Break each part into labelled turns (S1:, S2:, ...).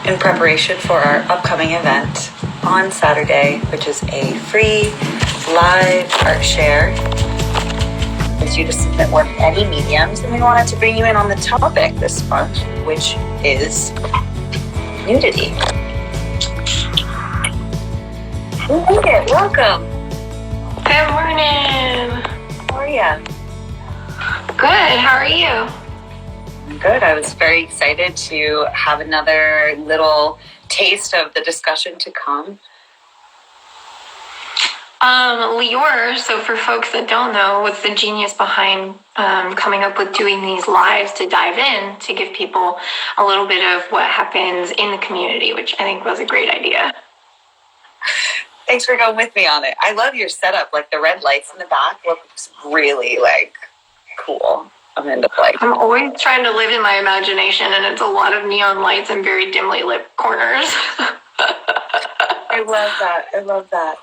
S1: in preparation for our upcoming event on Saturday, which is a free live art share. It's you to submit work in any mediums, and we wanted to bring you in on the topic this month, which is nudity. Okay, welcome.
S2: Good morning.
S1: How are you?
S2: Good. How are you?
S1: Good. I was very excited to have another little taste of the discussion to come.
S2: Lior, so for folks that don't know, was the genius behind coming up with doing these lives to dive in, to give people a little bit of what happens in the community, which I think was a great idea.
S1: Thanks for going with me on it. I love your setup. Like the red lights in the back looks really cool. I'm into
S2: I'm always trying to live in my imagination, and it's a lot of neon lights and very dimly lit corners.
S1: I love that.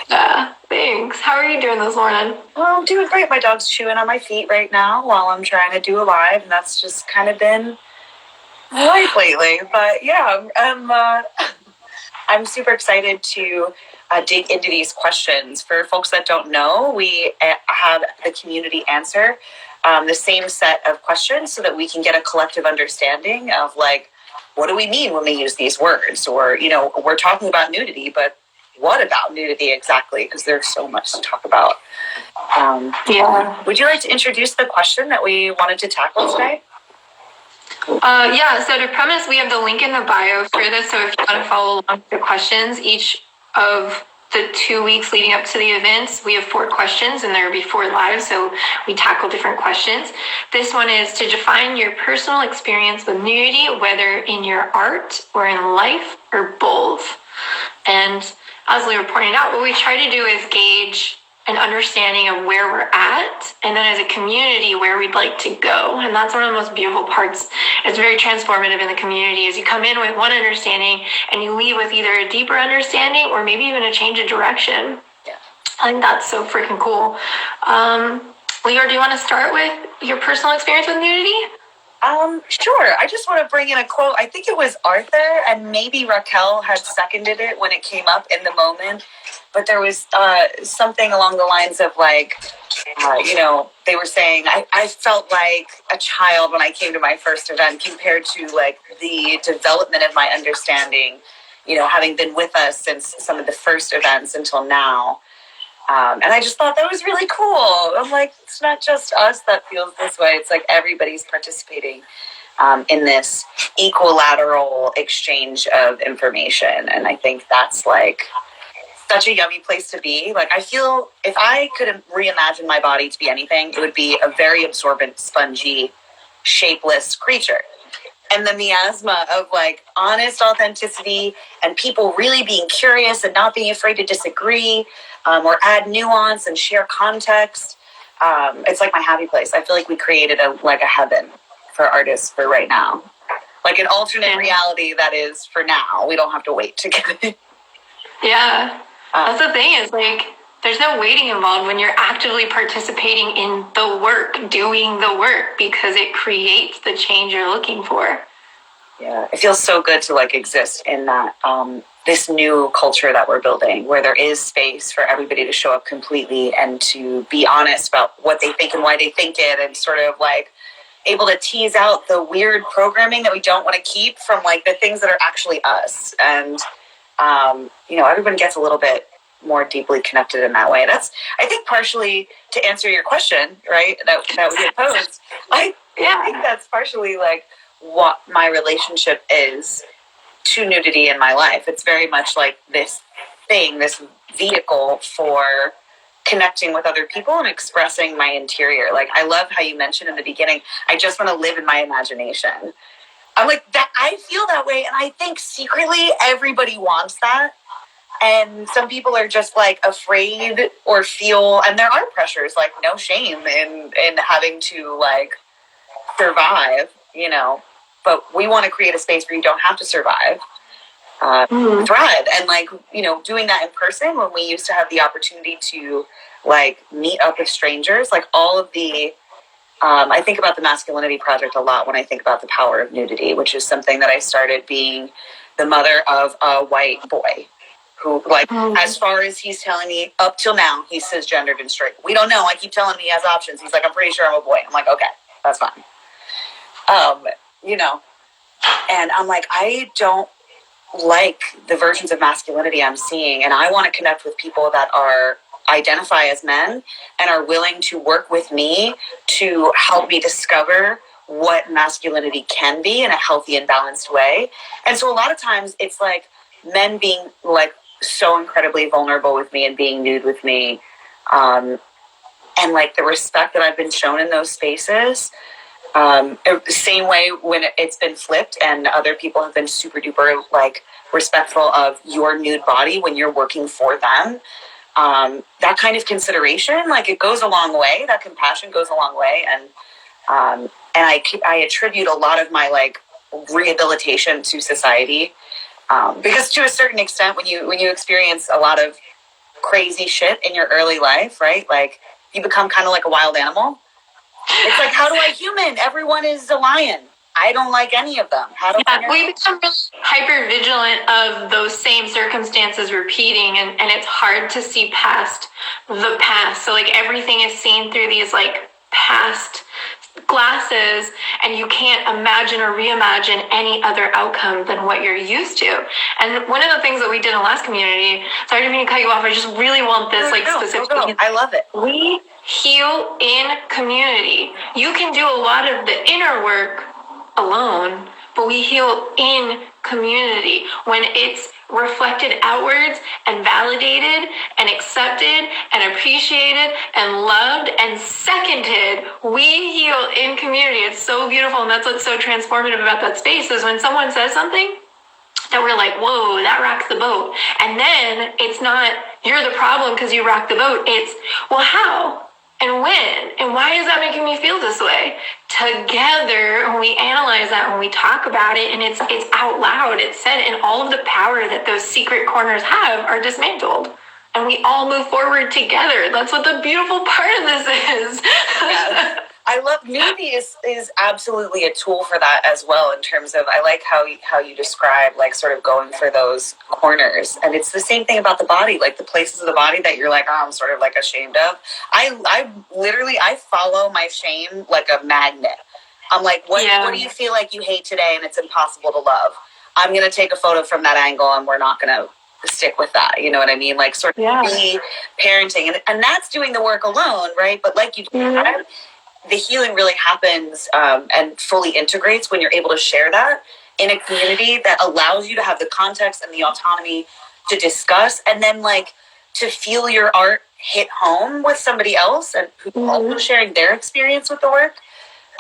S2: Yeah, thanks. How are you doing this morning?
S1: Well, I'm doing great. My dog's chewing on my feet right now while I'm trying to do a live, and that's just kind of been life lately. But yeah, I'm super excited to dig into these questions. For folks that don't know, we have the community answer the same set of questions so that we can get a collective understanding of what do we mean when we use these words? Or, we're talking about nudity, but what about nudity exactly? Because there's so much to talk about. Would you like to introduce the question that we wanted to tackle today?
S2: So to premise, we have the link in the bio for this. So if you want to follow along with the questions, each of the 2 weeks leading up to the events, we have 4 questions, and there will be 4 lives. So we tackle different questions. This one is to define your personal experience with nudity, whether in your art or in life or both. And as we were pointing out, what we try to do is gauge an understanding of where we're at, and then as a community where we'd like to go. And that's one of the most beautiful parts. It's very transformative in the community, is you come in with one understanding and you leave with either a deeper understanding or maybe even a change of direction.
S1: Yeah.
S2: I think that's so freaking cool. Lior, do you want to start with your personal experience with nudity?
S1: Sure. I just want to bring in a quote. I think it was Arthur, and maybe Raquel had seconded it when it came up in the moment. But there was something along the lines of they were saying, I felt like a child when I came to my first event compared to the development of my understanding, having been with us since some of the first events until now. And I just thought that was really cool. I'm like, it's not just us that feels this way. It's like everybody's participating in this equilateral exchange of information. And I think that's such a yummy place to be. I feel if I could reimagine my body to be anything, it would be a very absorbent, spongy, shapeless creature. And the miasma of honest authenticity and people really being curious and not being afraid to disagree or add nuance and share context. It's like my happy place. I feel like we created a heaven for artists for right now. An alternate reality that is for now. We don't have to wait to get it.
S2: Yeah. That's the thing is there's no waiting involved when you're actively participating in the work, doing the work, because it creates the change you're looking for.
S1: Yeah, it feels so good to exist in that this new culture that we're building, where there is space for everybody to show up completely and to be honest about what they think and why they think it, and sort of able to tease out the weird programming that we don't want to keep from the things that are actually us. And everyone gets a little bit more deeply connected in that way. That's, I think, partially to answer your question, right, that we had posed. I think that's partially what my relationship is to nudity in my life. It's very much this thing, this vehicle for connecting with other people and expressing my interior. I love how you mentioned in the beginning, I just want to live in my imagination. I'm that. I feel that way, and I think secretly everybody wants that. And some people are just afraid or feel, and there are pressures, no shame in having to survive, but we want to create a space where you don't have to survive, thrive. And doing that in person, when we used to have the opportunity to meet up with strangers, all of the I think about the Masculinity Project a lot when I think about the power of nudity, which is something that I started being the mother of a white boy who, like, as far as he's telling me, up till now, he's cisgendered and straight. We don't know. I keep telling him he has options. He's like, I'm pretty sure I'm a boy. I'm like, okay, that's fine. You know, and I'm like, I don't like the versions of masculinity I'm seeing, and I want to connect with people that are identify as men and are willing to work with me to help me discover what masculinity can be in a healthy and balanced way. And so a lot of times it's like men being like so incredibly vulnerable with me and being nude with me, and like the respect that I've been shown in those spaces. Same way when it's been flipped and other people have been super duper like respectful of your nude body when you're working for them. That kind of consideration, like it goes a long way. That compassion goes a long way, and I attribute a lot of my like rehabilitation to society, because to a certain extent, when you experience a lot of crazy shit in your early life, right? Like you become kind of like a wild animal. It's like, how do I human? Everyone is a lion. I don't like any of them. How do I?
S2: We become really hyper vigilant of those same circumstances repeating, and it's hard to see past the past. So like everything is seen through these like past glasses, and you can't imagine or reimagine any other outcome than what you're used to. And one of the things that we did in the last community, sorry to mean to cut you off, I just really want this specifically.
S1: I love it.
S2: We heal in community. You can do a lot of the inner work alone, but we heal in community when it's reflected outwards and validated and accepted and appreciated and loved and seconded. We heal in community. It's so beautiful, and that's what's so transformative about that space is when someone says something that we're like, whoa, that rocks the boat. And then it's not you're the problem because you rock the boat. It's, well, how? And when? And why is that making me feel this way? Together, when we analyze that, when we talk about it, and it's out loud, it's said, and all of the power that those secret corners have are dismantled. And we all move forward together. That's what the beautiful part of this is.
S1: Yeah. I love nudity is absolutely a tool for that as well, in terms of, I like how you describe like sort of going for those corners. And it's the same thing about the body, like the places of the body that you're like, oh, I'm sort of like ashamed of. I literally follow my shame like a magnet. I'm like, what do you feel like you hate today and it's impossible to love? I'm going to take a photo from that angle, and we're not going to stick with that. You know what I mean? Like sort of be parenting. And that's doing the work alone, right? But like you described, the healing really happens and fully integrates when you're able to share that in a community that allows you to have the context and the autonomy to discuss, and then like to feel your art hit home with somebody else and who's also sharing their experience with the work.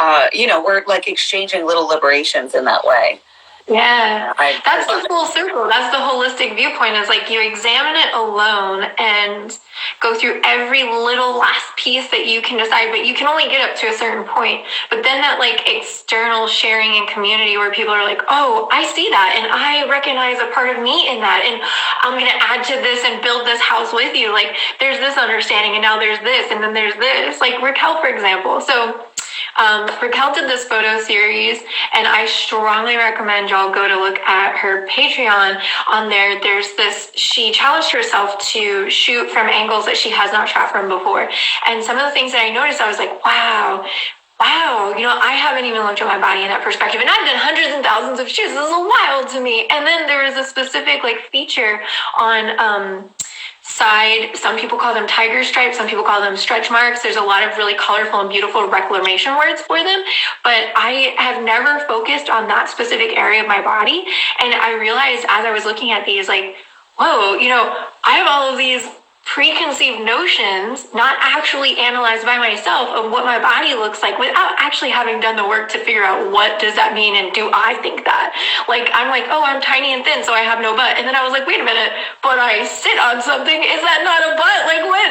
S1: We're like exchanging little liberations in that way.
S2: Yeah, that's the full circle. That's the holistic viewpoint, is like you examine it alone and go through every little last piece that you can decide, but you can only get up to a certain point. But then that like external sharing and community where people are like, oh, I see that and I recognize a part of me in that, and I'm going to add to this and build this house with you. Like there's this understanding, and now there's this, and then there's this, like Raquel, for example. So Raquel did this photo series, and I strongly recommend y'all go to look at her Patreon. On there, there's this, she challenged herself to shoot from angles that she has not shot from before. And some of the things that I noticed, I was like, wow, I haven't even looked at my body in that perspective. And I've done hundreds and thousands of shoots. This is wild to me. And then there was a specific like feature on side, some people call them tiger stripes, some people call them stretch marks. There's a lot of really colorful and beautiful reclamation words for them, but I have never focused on that specific area of my body. And I realized as I was looking at these, like, whoa, I have all of these preconceived notions, not actually analyzed by myself, of what my body looks like without actually having done the work to figure out what does that mean and do I think that. Like, I'm like, oh, I'm tiny and thin, so I have no butt. And then I was like, wait a minute, but I sit on something. Is that not a butt? Like, what?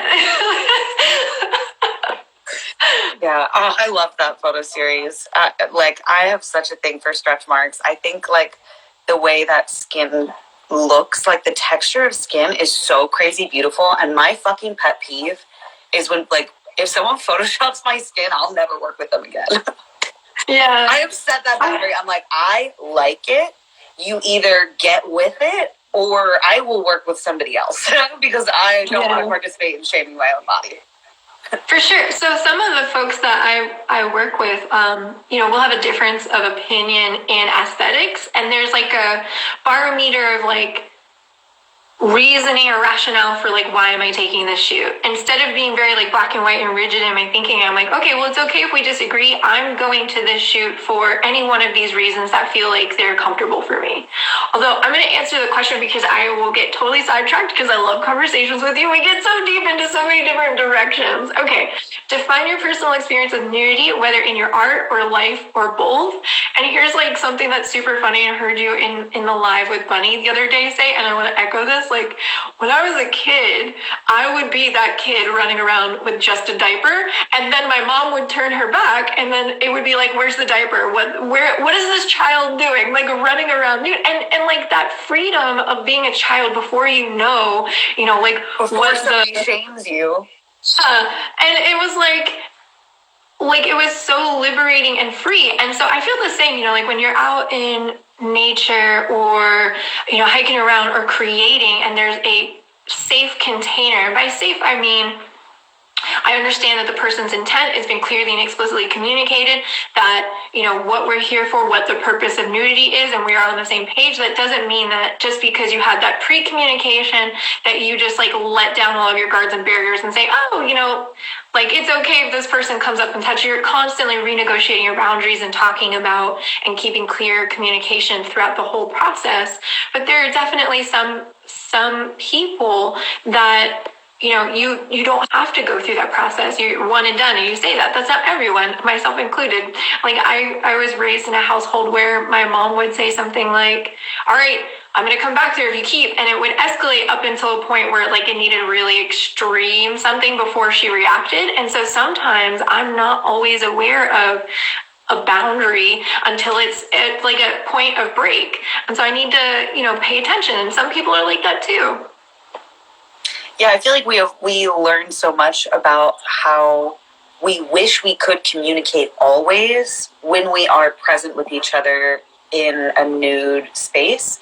S1: Yeah, I love that photo series. I have such a thing for stretch marks. I think like the way that skin looks, like the texture of skin is so crazy beautiful. And my fucking pet peeve is when like if someone photoshops my skin, I'll never work with them again.
S2: Yeah,
S1: I have set that boundary. I'm like, I like it you either get with it or I will work with somebody else because I don't want to participate in shaming my own body.
S2: For sure. So some of the folks that I work with, we'll have a difference of opinion in aesthetics, and there's like a barometer of like reasoning or rationale for like, why am I taking this shoot? Instead of being very like black and white and rigid in my thinking, I'm like, okay, well, it's okay if we disagree. I'm going to this shoot for any one of these reasons that feel like they're comfortable for me. Although I'm going to answer the question because I will get totally sidetracked because I love conversations with you. We get so deep into so many different directions. Okay. Define your personal experience with nudity, whether in your art or life or both. And here's like something that's super funny. I heard you in the live with Bunny the other day say, and I want to echo this. Like, when I was a kid, I would be that kid running around with just a diaper, and then my mom would turn her back, and then it would be like, where's the diaper? What is this child doing? Like, running around nude. And like that freedom of being a child before like
S1: before what somebody shames you.
S2: And it was like it was so liberating and free. And so I feel the same, like when you're out in nature or, hiking around or creating and there's a safe container. By safe, I mean, I understand that the person's intent has been clearly and explicitly communicated, that, what we're here for, what the purpose of nudity is, and we are on the same page. That doesn't mean that just because you had that pre-communication that you just like let down all of your guards and barriers and say, like it's okay if this person comes up and touches you. You're constantly renegotiating your boundaries and talking about and keeping clear communication throughout the whole process. But there are definitely some people that you don't have to go through that process. You're one and done, and you say that. That's not everyone, myself included. Like, I was raised in a household where my mom would say something like, all right, I'm going to come back there if you keep, and it would escalate up until a point where like it needed really extreme something before she reacted. And so sometimes I'm not always aware of a boundary until it's like a point of break. And so I need to, pay attention. And some people are like that too.
S1: Yeah, I feel like we learn so much about how we wish we could communicate always when we are present with each other in a nude space.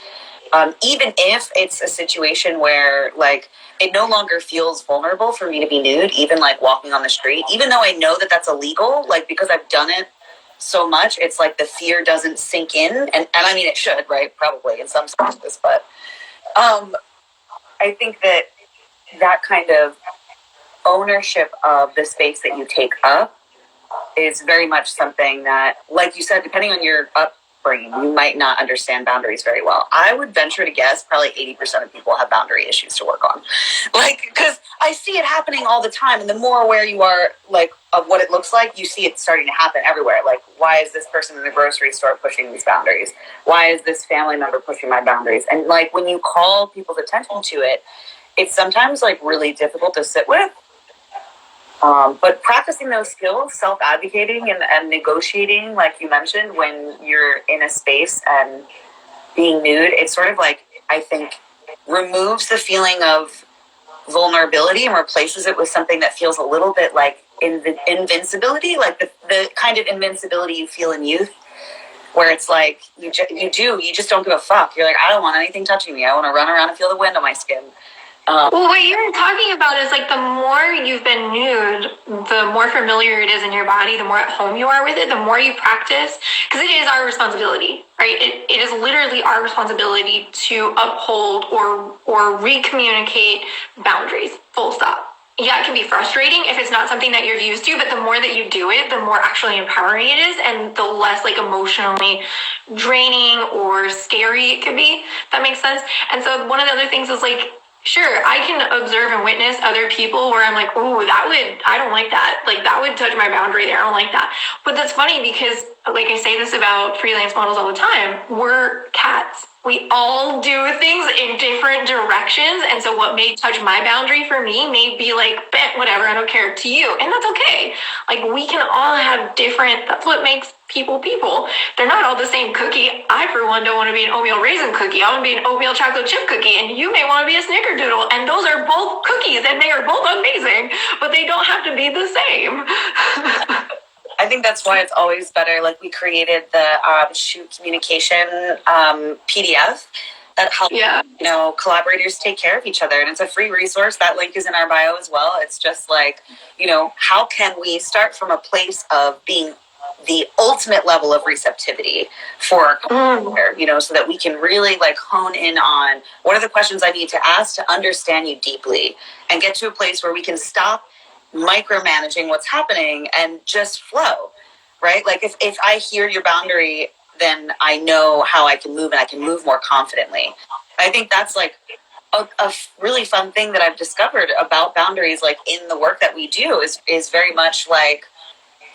S1: Even if it's a situation where like it no longer feels vulnerable for me to be nude, even like walking on the street, even though I know that that's illegal, like because I've done it so much, it's like the fear doesn't sink in. And I mean, it should, right? Probably in some spaces, but I think that kind of ownership of the space that you take up is very much something that, like you said, depending on your upbringing, you might not understand boundaries very well. I would venture to guess probably 80% of people have boundary issues to work on. Like, because I see it happening all the time, and the more aware you are, like, of what it looks like, you see it starting to happen everywhere. Like, why is this person in the grocery store pushing these boundaries? Why is this family member pushing my boundaries? And, like, when you call people's attention to it, it's sometimes like really difficult to sit with, but practicing those skills, self-advocating and negotiating, like you mentioned, when you're in a space and being nude, it's sort of like, I think, removes the feeling of vulnerability and replaces it with something that feels a little bit like invincibility, like the kind of invincibility you feel in youth, where it's like you just don't give a fuck. You're like, I don't want anything touching me. I want to run around and feel the wind on my skin.
S2: Well, what you're talking about is like the more you've been nude, the more familiar it is in your body, the more at home you are with it, the more you practice, because it is our responsibility, right? It is literally our responsibility to uphold or re-communicate boundaries, full stop. Yeah, it can be frustrating if it's not something that you're used to, but the more that you do it, the more actually empowering it is, and the less like emotionally draining or scary it could be. That makes sense. And so one of the other things is like, sure, I can observe and witness other people where I'm like, oh, I don't like that. Like, that would touch my boundary there. I don't like that. But that's funny because, like I say this about freelance models all the time, we're cats. We all do things in different directions. And so what may touch my boundary for me may be like, whatever, I don't care to you. And that's okay. Like, we can all have different, that's what makes people. They're not all the same cookie. I, for one, don't want to be an oatmeal raisin cookie. I want to be an oatmeal chocolate chip cookie. And you may want to be a snickerdoodle. And those are both cookies and they are both amazing, but they don't have to be the same.
S1: I think that's why it's always better. Like we created the shoot communication PDF that helps collaborators take care of each other, and it's a free resource. That link is in our bio as well. It's just like, how can we start from a place of being the ultimate level of receptivity for our collaborator, so that we can really like hone in on what are the questions I need to ask to understand you deeply and get to a place where we can stop micromanaging what's happening and just flow, right? Like if I hear your boundary, then I know how I can move, and I can move more confidently. I think that's like a really fun thing that I've discovered about boundaries, like in the work that we do, is very much like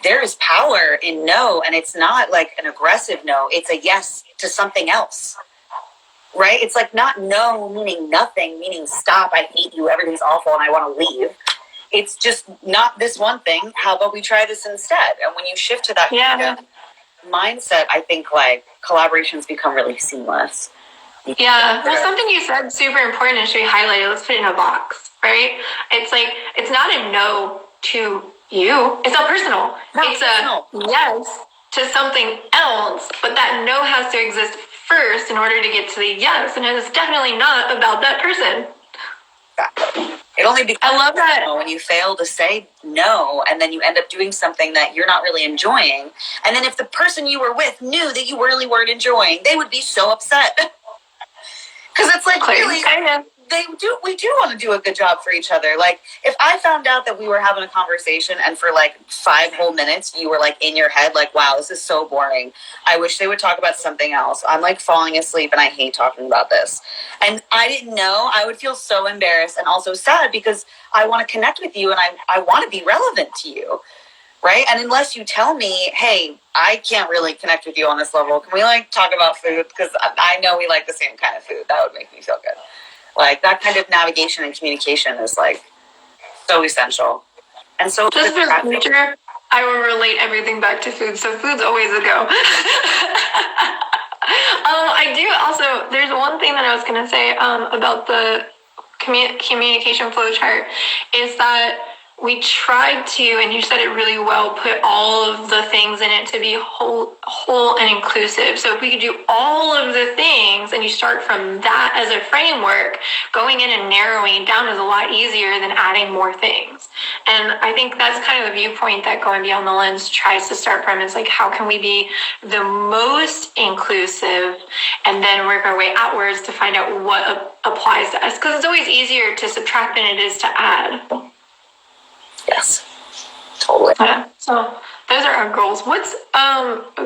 S1: there is power in no, and it's not like an aggressive no, it's a yes to something else, right? It's like not no meaning nothing, meaning stop, I hate you, everything's awful, and I want to leave. It's just not this one thing. How about we try this instead? And when you shift to that kind of mindset, I think like collaborations become really seamless.
S2: Yeah. Well, something you said super important and should be highlighted. Let's put it in a box, right? It's like, it's not a no to you. It's not personal. It's a yes to something else, but that no has to exist first in order to get to the yes. And it's definitely not about that person.
S1: Exactly. It only becomes,
S2: I love that,
S1: when you fail to say no, and then you end up doing something that you're not really enjoying. And then if the person you were with knew that you really weren't enjoying, they would be so upset. Because it's like, really, we do want to do a good job for each other. Like, if I found out that we were having a conversation and for like 5 whole minutes you were like in your head like, wow, this is so boring, I wish they would talk about something else, I'm like falling asleep and I hate talking about this, and I didn't know, I would feel so embarrassed and also sad, because I want to connect with you and I want to be relevant to you, right? And unless you tell me, hey, I can't really connect with you on this level, can we like talk about food, because I know we like the same kind of food, that would make me feel good. Like that kind of navigation and communication is like so essential. And so
S2: just for future, I will relate everything back to food. So food's always a go. I do also, there's one thing that I was going to say about the communication flow chart is that we tried to, and you said it really well, put all of the things in it to be whole and inclusive. So if we could do all of the things and you start from that as a framework, going in and narrowing down is a lot easier than adding more things. And I think that's kind of the viewpoint that Going Beyond the Lens tries to start from. Is like, how can we be the most inclusive, and then work our way outwards to find out what applies to us. Because it's always easier to subtract than it is to add.
S1: Yes, totally.
S2: Yeah, so those are our goals. What's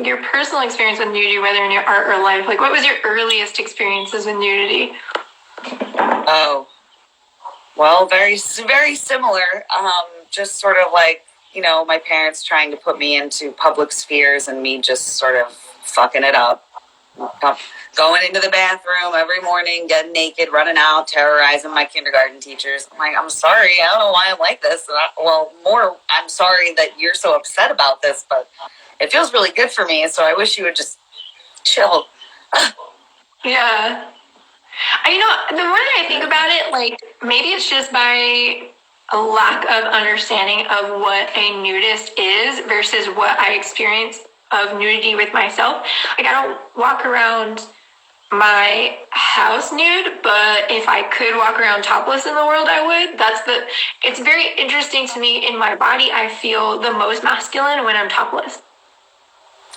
S2: your personal experience with nudity, whether in your art or life? Like, what was your earliest experiences with nudity?
S1: Oh, well, very, very similar. Just sort of like, my parents trying to put me into public spheres and me just sort of fucking it up. Going into the bathroom every morning, getting naked, running out, terrorizing my kindergarten teachers. I'm like, I'm sorry, I don't know why I'm like this. I'm sorry that you're so upset about this, but it feels really good for me, so I wish you would just chill.
S2: Yeah. The more that I think about it, like, maybe it's just by a lack of understanding of what a nudist is versus what I experience of nudity with myself. Like, I don't walk around my house nude, but if I could walk around topless in the world, I would. It's very interesting to me. In my body, I feel the most masculine when I'm topless.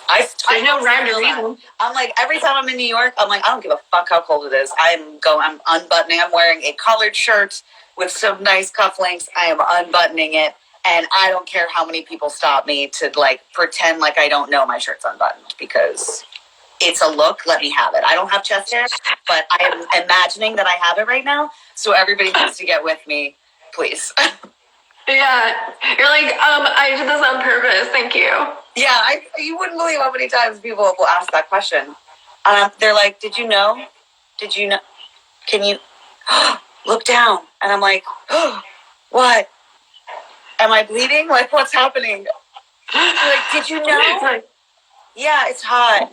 S2: There's no rhyme or reason.
S1: I'm like, every time I'm in New York, I'm like, I don't give a fuck how cold it is. I'm unbuttoning. I'm wearing a collared shirt with some nice cufflinks. I am unbuttoning it, and I don't care how many people stop me to like pretend like I don't know my shirt's unbuttoned, because it's a look. Let me have it. I don't have chest hair, but I am imagining that I have it right now. So everybody needs to get with me, please.
S2: Yeah, you're like, I did this on purpose. Thank you.
S1: Yeah, you wouldn't believe how many times people will ask that question. They're like, did you know? Did you know? Can you look down? And I'm like, what? Am I bleeding? Like, what's happening? They're like, did you know? Yeah, it's hot.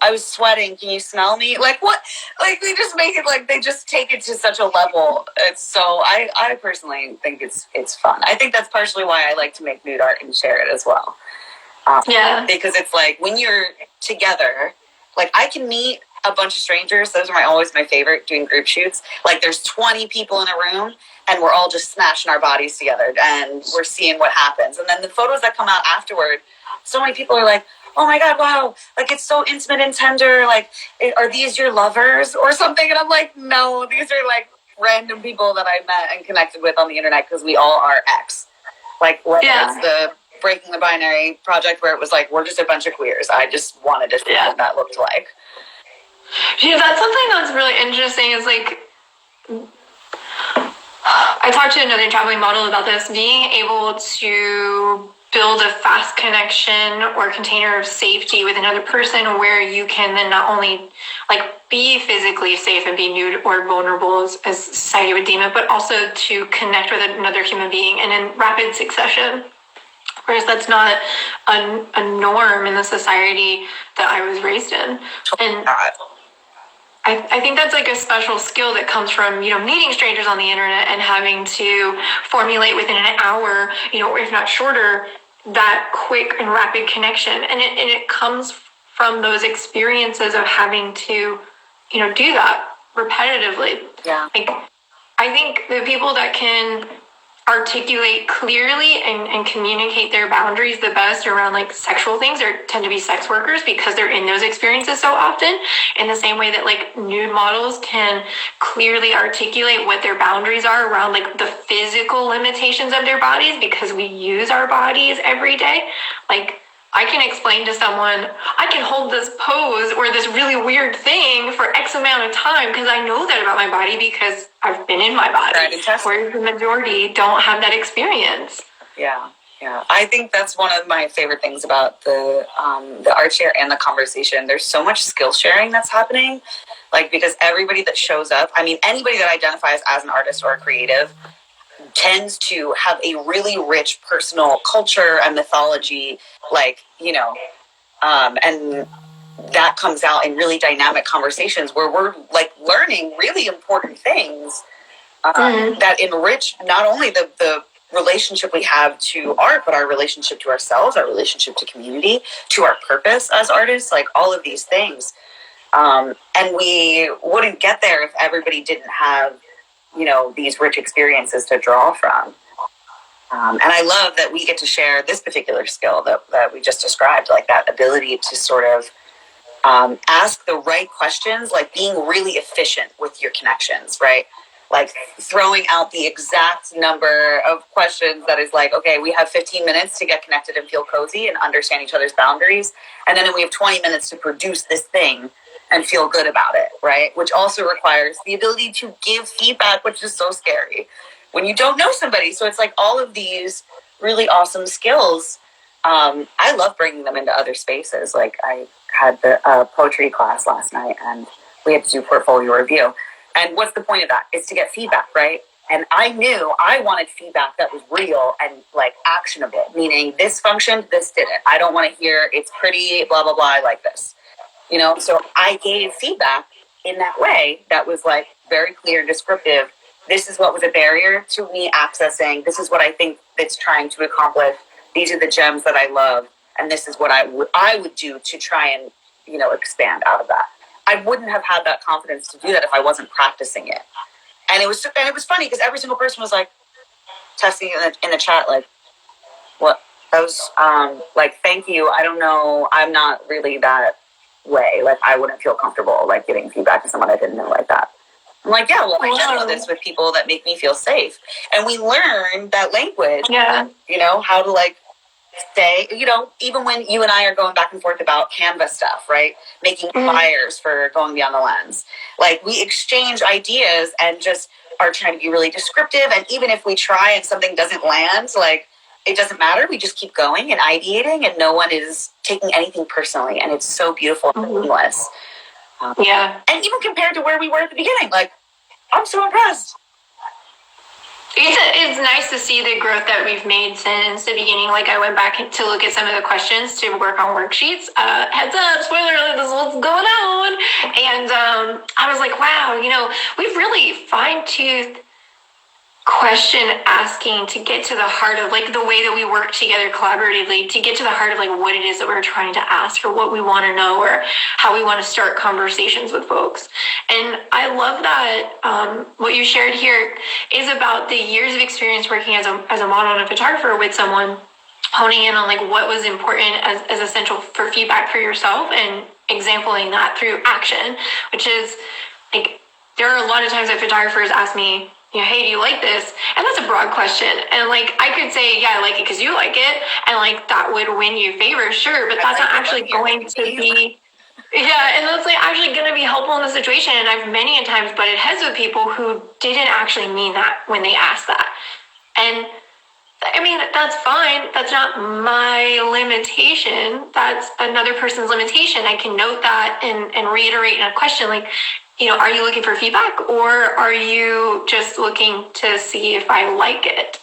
S1: I was sweating. Can you smell me? Like, what? Like, they just make it like they just take it to such a level. It's so I personally think it's fun. I think that's partially why I like to make nude art and share it as well. Because it's like when you're together, like I can meet a bunch of strangers. Those are always my favorite, doing group shoots. Like there's 20 people in a room and we're all just smashing our bodies together and we're seeing what happens. And then the photos that come out afterward, so many people are like, oh my God, wow, like it's so intimate and tender. Like, are these your lovers or something? And I'm like, no, these are like random people that I met and connected with on the internet because we all are ex. Like, whether it's the Breaking the Binary project where it was like, we're just a bunch of queers. I just wanted to see what that looked like.
S2: Yeah, that's something that's really interesting is like, I talked to another traveling model about this, being able to build a fast connection or container of safety with another person where you can then not only like be physically safe and be nude or vulnerable as society would deem it, but also to connect with another human being and in rapid succession. Whereas that's not a norm in the society that I was raised in. And I think that's like a special skill that comes from, meeting strangers on the internet and having to formulate within an hour, or if not shorter, that quick and rapid connection. And it comes from those experiences of having to, do that repetitively.
S1: Yeah.
S2: Like, I think the people that can articulate clearly and communicate their boundaries the best around like sexual things tend to be sex workers because they're in those experiences so often, in the same way that like nude models can clearly articulate what their boundaries are around like the physical limitations of their bodies because we use our bodies every day. Like, I can explain to someone, I can hold this pose or this really weird thing for X amount of time because I know that about my body because I've been in my body. Whereas the majority don't have that experience.
S1: Yeah. I think that's one of my favorite things about the art share and the conversation. There's so much skill sharing that's happening. Like, because everybody that shows up, I mean, anybody that identifies as an artist or a creative tends to have a really rich personal culture and mythology, like, and that comes out in really dynamic conversations where we're like learning really important things that enrich not only the relationship we have to art, but our relationship to ourselves, our relationship to community, to our purpose as artists, like all of these things. And we wouldn't get there if everybody didn't have these rich experiences to draw from. And I love that we get to share this particular skill that we just described, like that ability to sort of ask the right questions, like being really efficient with your connections, right? Like throwing out the exact number of questions that is like, okay, we have 15 minutes to get connected and feel cozy and understand each other's boundaries. And then we have 20 minutes to produce this thing and feel good about it, right? Which also requires the ability to give feedback, which is so scary when you don't know somebody. So it's like all of these really awesome skills. I love bringing them into other spaces. Like I had the poetry class last night and we had to do portfolio review. And what's the point of that? It's to get feedback, right? And I knew I wanted feedback that was real and like actionable, meaning this functioned, this didn't. I don't want to hear it's pretty, blah, blah, blah, I like this. So I gave feedback in that way that was like very clear and descriptive. This is what was a barrier to me accessing. This is what I think it's trying to accomplish. These are the gems that I love. And this is what I would do to try and, expand out of that. I wouldn't have had that confidence to do that if I wasn't practicing it. And it was funny because every single person was like testing in the chat, like, what? That was like, thank you. I don't know. I'm not really that way. Like, I wouldn't feel comfortable like giving feedback to someone I didn't know like that. I'm like, yeah, well, I know this with people that make me feel safe. And we learn that language, how to like say, even when you and I are going back and forth about Canva stuff, right? Making flyers for going beyond the lens. Like we exchange ideas and just are trying to be really descriptive. And even if we try and something doesn't land, like it doesn't matter. We just keep going and ideating and no one is taking anything personally. And it's so beautiful and seamless. And even compared to where we were at the beginning, like I'm so impressed.
S2: It's nice to see the growth that we've made since the beginning. Like, I went back to look at some of the questions to work on worksheets. Heads up, spoiler alert, this is what's going on. And I was like, wow, we've really fine-toothed question asking to get to the heart of like the way that we work together collaboratively, to get to the heart of like what it is that we're trying to ask, or what we want to know, or how we want to start conversations with folks. And I love that what you shared here is about the years of experience working as a model and a photographer with someone, honing in on like what was important as essential for feedback for yourself, and exempling that through action, which is like, there are a lot of times that photographers ask me, hey, do you like this? And that's a broad question. And like, I could say, yeah, I like it because you like it. And like, that would win you favor, sure. But that's not actually going to be, yeah. And that's like actually going to be helpful in the situation. And I've many a times butted heads with people who didn't actually mean that when they asked that. And I mean, that's fine. That's not my limitation. That's another person's limitation. I can note that and reiterate in a question like, are you looking for feedback, or are you just looking to see if I like it?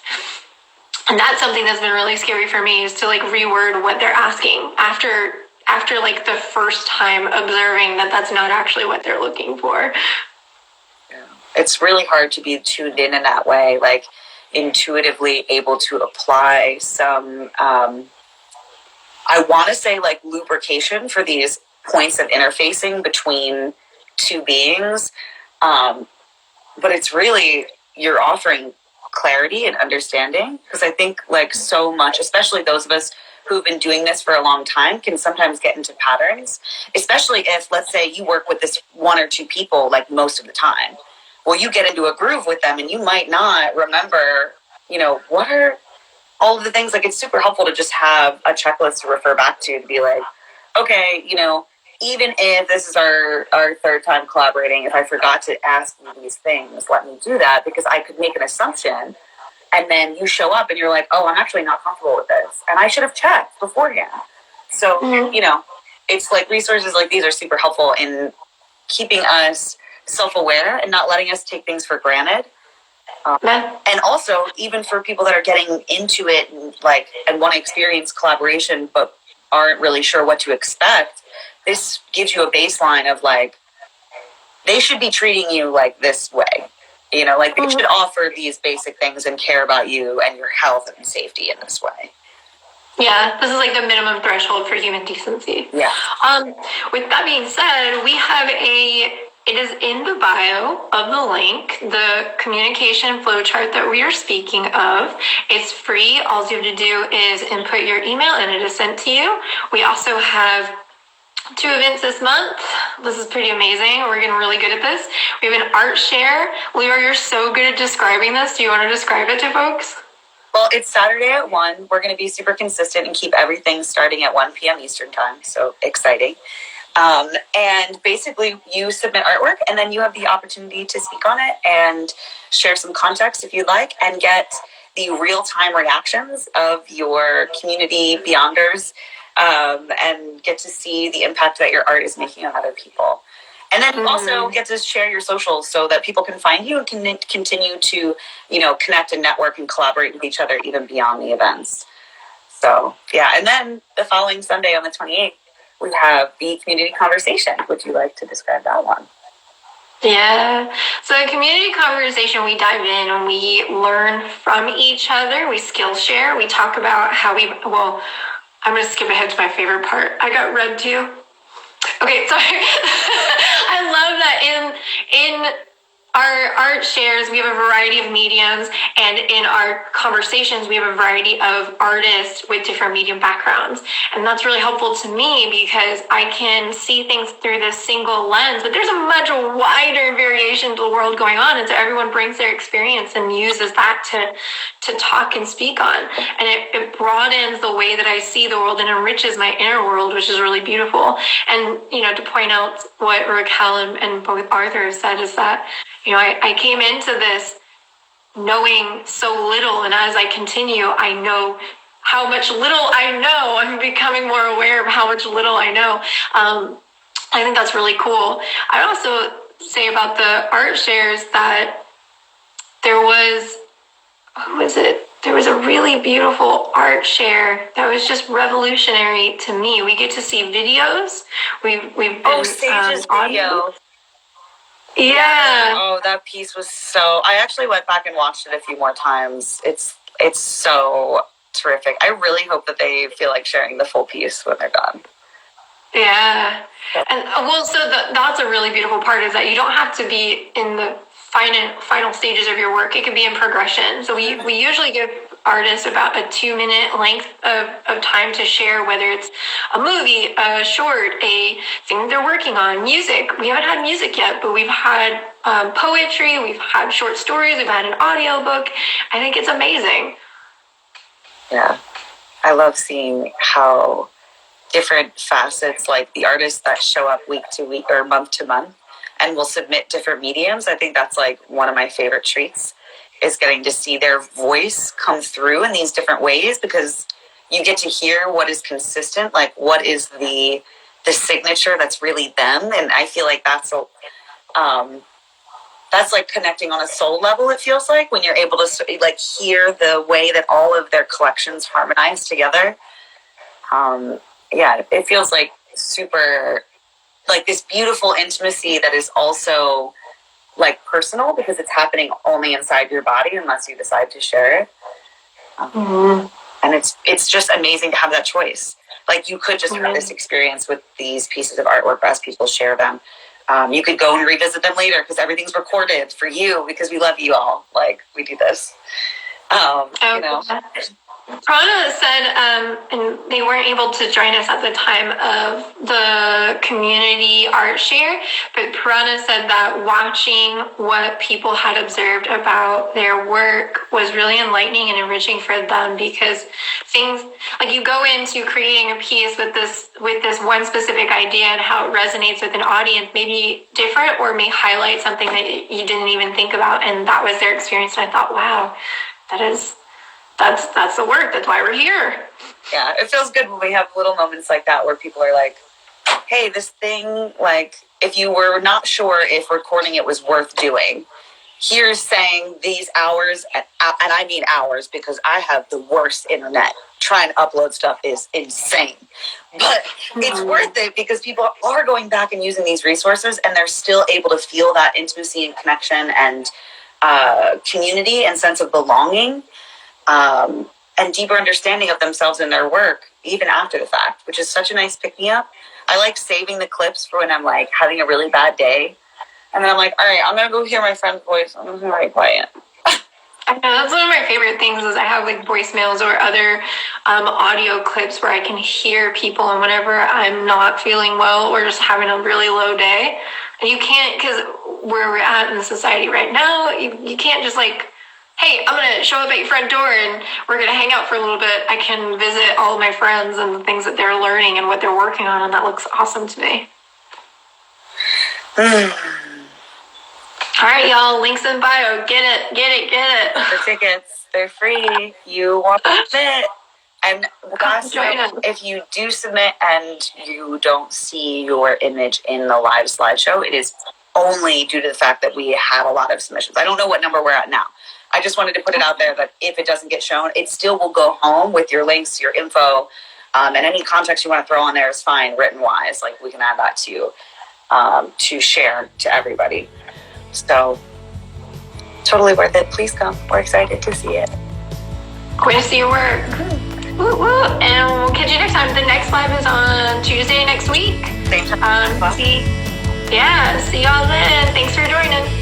S2: And that's something that's been really scary for me, is to like reword what they're asking after like the first time observing that that's not actually what they're looking for.
S1: Yeah. It's really hard to be tuned in that way, like intuitively able to apply some, I want to say like lubrication for these points of interfacing between two beings. But it's really, you're offering clarity and understanding, because I think like so much, especially those of us who've been doing this for a long time, can sometimes get into patterns, especially if, let's say, you work with this one or two people like most of the time. Well, you get into a groove with them and you might not remember, what are all of the things. Like, it's super helpful to just have a checklist to refer back to be like, okay, even if this is our third time collaborating, if I forgot to ask you these things, let me do that, because I could make an assumption and then you show up and you're like, oh, I'm actually not comfortable with this. And I should have checked beforehand. So, it's like resources like these are super helpful in keeping us self-aware and not letting us take things for granted. And also, even for people that are getting into it and want to experience collaboration but aren't really sure what to expect, this gives you a baseline of like, they should be treating you like this way. Like they should offer these basic things and care about you and your health and safety in this way.
S2: Yeah, this is like the minimum threshold for human decency.
S1: Yeah.
S2: With that being said, we have it is in the bio of the link, the communication flowchart that we are speaking of. It's free. All you have to do is input your email and it is sent to you. We also have 2 events this month. This is pretty amazing. We're getting really good at this. We have an art share. Lior, you're so good at describing this. Do you want to describe it to folks?
S1: Well, it's Saturday at 1. We're going to be super consistent and keep everything starting at 1 p.m. Eastern time. So exciting. And basically you submit artwork and then you have the opportunity to speak on it and share some context if you'd like, and get the real-time reactions of your community beyonders, and get to see the impact that your art is making on other people. And then you also get to share your socials so that people can find you and can continue to, connect and network and collaborate with each other even beyond the events. So, yeah. And then the following Sunday on the 28th, we have the community conversation. Would you like to describe that one?
S2: Yeah. So a community conversation, we dive in and we learn from each other. We skill share. We talk about how I'm going to skip ahead to my favorite part. I got read to. Okay, sorry. I love that in our art shares, we have a variety of mediums, and in our conversations, we have a variety of artists with different medium backgrounds. And that's really helpful to me because I can see things through this single lens, but there's a much wider variation to the world going on. And so everyone brings their experience and uses that to talk and speak on. And it broadens the way that I see the world and enriches my inner world, which is really beautiful. And, to point out what Raquel and both Arthur said is that, I came into this knowing so little, and as I continue, I know how much little I know. I'm becoming more aware of how much little I know. I think that's really cool. I'd also say about the art shares that there was who was it? There was a really beautiful art share that was just revolutionary to me. We get to see videos. We've been
S1: Sage's video.
S2: Yeah.
S1: Oh, that piece was so. I actually went back and watched it a few more times. It's so terrific. I really hope that they feel like sharing the full piece when they're done.
S2: Yeah. And well, so that's a really beautiful part, is that you don't have to be in the final stages of your work. It could be in progression. So we usually give artists about a 2-minute length of time to share, whether it's a movie, a short, a thing they're working on, music. We haven't had music yet, but we've had poetry, we've had short stories, we've had an audio book. I think it's amazing.
S1: Yeah. I love seeing how different facets, like the artists that show up week to week or month to month and will submit different mediums. I think that's like one of my favorite treats, is getting to see their voice come through in these different ways, because you get to hear what is consistent, like what is the signature that's really them. And I feel like that's like connecting on a soul level. It feels like when you're able to like hear the way that all of their collections harmonize together. Yeah, it feels like super, like this beautiful intimacy that is also like personal, because it's happening only inside your body unless you decide to share it. And it's just amazing to have that choice. Like you could just have this experience with these pieces of artwork as people share them. You could go and revisit them later because everything's recorded for you, because we love you all. Like we do this. You know.
S2: Prana said, and they weren't able to join us at the time of the community art share, but Prana said that watching what people had observed about their work was really enlightening and enriching for them, because things like you go into creating a piece with this one specific idea, and how it resonates with an audience may be different or may highlight something that you didn't even think about, and that was their experience. And I thought, wow, that's the work. That's why we're here.
S1: Yeah, it feels good when we have little moments like that where people are like, hey, this thing, like, if you were not sure if recording it was worth doing, here's saying these hours, and I mean hours, because I have the worst internet. Trying to upload stuff is insane. But it's worth it, because people are going back and using these resources, and they're still able to feel that intimacy and connection and community and sense of belonging. And deeper understanding of themselves and their work, even after the fact, which is such a nice pick-me-up. I like saving the clips for when I'm like having a really bad day. And then I'm like, all right, I'm going to go hear my friend's voice. I'm going to be quiet.
S2: I know, that's one of my favorite things, is I have like voicemails or other audio clips where I can hear people, and whenever I'm not feeling well or just having a really low day, and you can't, because where we're at in society right now, you can't just like, hey, I'm going to show up at your front door and we're going to hang out for a little bit. I can visit all of my friends and the things that they're learning and what they're working on, and that looks awesome to me. All right, y'all, links in bio. Get it.
S1: The tickets, they're free. You want to submit. And last note, if you do submit and you don't see your image in the live slideshow, it is only due to the fact that we had a lot of submissions. I don't know what number we're at now. I just wanted to put it out there that if it doesn't get shown, it still will go home with your links, your info, and any context you want to throw on there is fine, written-wise. Like, we can add that to share to everybody. So, totally worth it. Please come. We're excited to see it.
S2: Going to see your work. Woo, woo. And we'll catch you next time. The next live is on Tuesday next week.
S1: Same time.
S2: See y'all then. Thanks for joining.